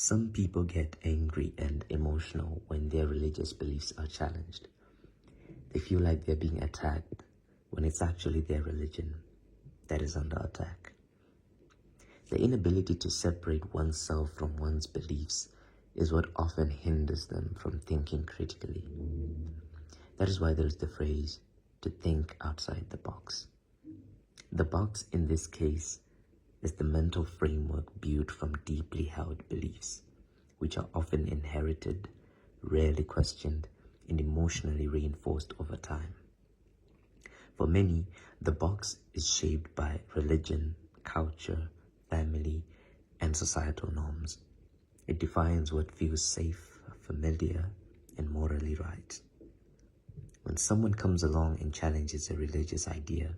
Some people get angry and emotional when their religious beliefs are challenged. They feel like they're being attacked when it's actually their religion that is under attack. The inability to separate oneself from one's beliefs is what often hinders them from thinking critically. That is why there is the phrase, to think outside the box. The box in this case is the mental framework built from deeply held beliefs, which are often inherited, rarely questioned, and emotionally reinforced over time. For many, the box is shaped by religion, culture, family, and societal norms. It defines what feels safe, familiar, and morally right. When someone comes along and challenges a religious idea,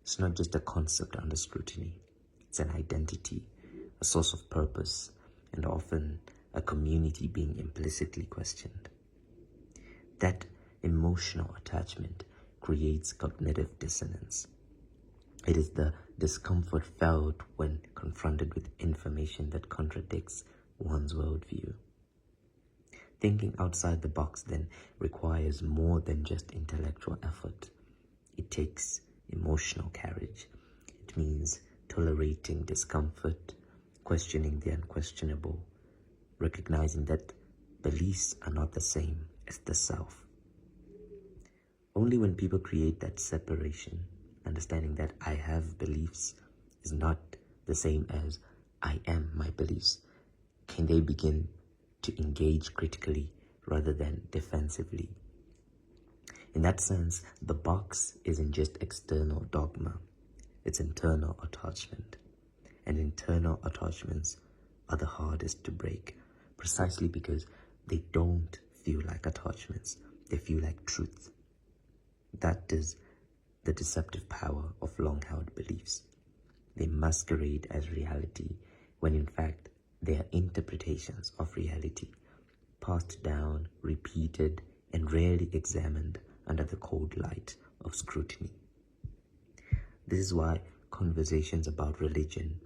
it's not just a concept under scrutiny. It's an identity, a source of purpose, and often a community being implicitly questioned. That emotional attachment creates cognitive dissonance. It is the discomfort felt when confronted with information that contradicts one's worldview. Thinking outside the box then requires more than just intellectual effort. It takes emotional courage. It means tolerating discomfort, questioning the unquestionable, recognizing that beliefs are not the same as the self. Only when people create that separation, understanding that I have beliefs is not the same as I am my beliefs, can they begin to engage critically rather than defensively. In that sense, the box isn't just external dogma, it's internal attachment. And internal attachments are the hardest to break, precisely because they don't feel like attachments, they feel like truth. That is the deceptive power of long-held beliefs. They masquerade as reality when in fact they are interpretations of reality, passed down, repeated, and rarely examined under the cold light of scrutiny. This is why conversations about religion,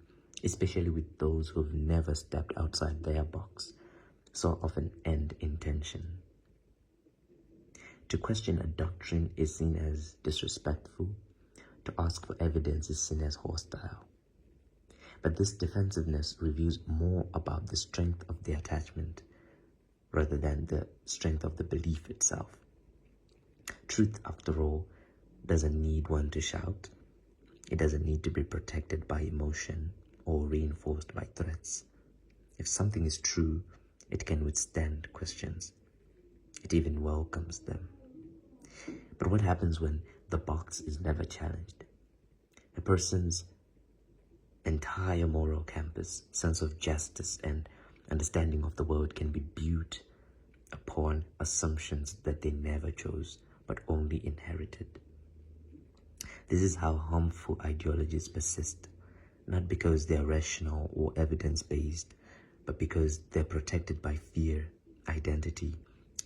especially with those who have never stepped outside their box, so often end in tension. To question a doctrine is seen as disrespectful. To ask for evidence is seen as hostile. But this defensiveness reveals more about the strength of the attachment rather than the strength of the belief itself. Truth, after all, doesn't need one to shout. It doesn't need to be protected by emotion or reinforced by threats. If something is true, it can withstand questions. It even welcomes them. But what happens when the box is never challenged? A person's entire moral compass, sense of justice, and understanding of the world can be built upon assumptions that they never chose, but only inherited. This is how harmful ideologies persist, not because they are rational or evidence-based, but because they're protected by fear, identity,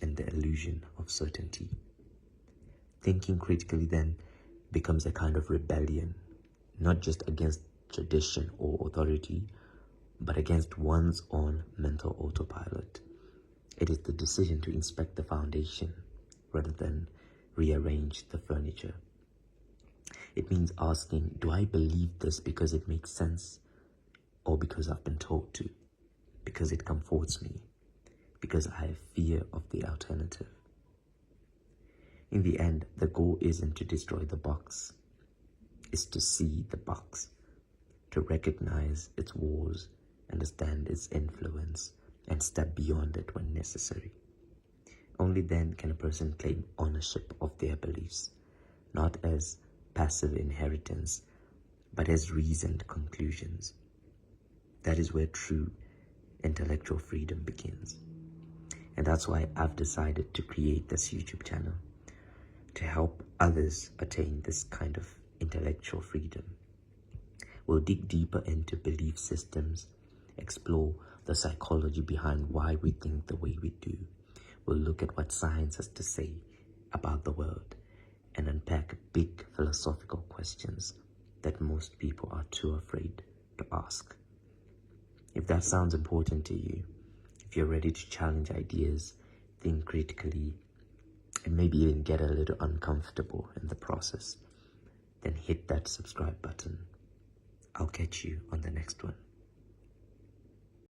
and the illusion of certainty. Thinking critically then becomes a kind of rebellion, not just against tradition or authority, but against one's own mental autopilot. It is the decision to inspect the foundation rather than rearrange the furniture. It means asking, do I believe this because it makes sense, or because I've been told to, because it comforts me, because I have fear of the alternative? In the end, the goal isn't to destroy the box. It's to see the box, to recognize its walls, understand its influence, and step beyond it when necessary. Only then can a person claim ownership of their beliefs, not as passive inheritance, but as reasoned conclusions. That is where true intellectual freedom begins. And that's why I've decided to create this YouTube channel, to help others attain this kind of intellectual freedom. We'll dig deeper into belief systems, explore the psychology behind why we think the way we do. We'll look at what science has to say about the world and unpack big philosophical questions that most people are too afraid to ask. If that sounds important to you, If you're ready to challenge ideas, think critically, and maybe even get a little uncomfortable in the process, then hit that subscribe button. I'll catch you on the next one.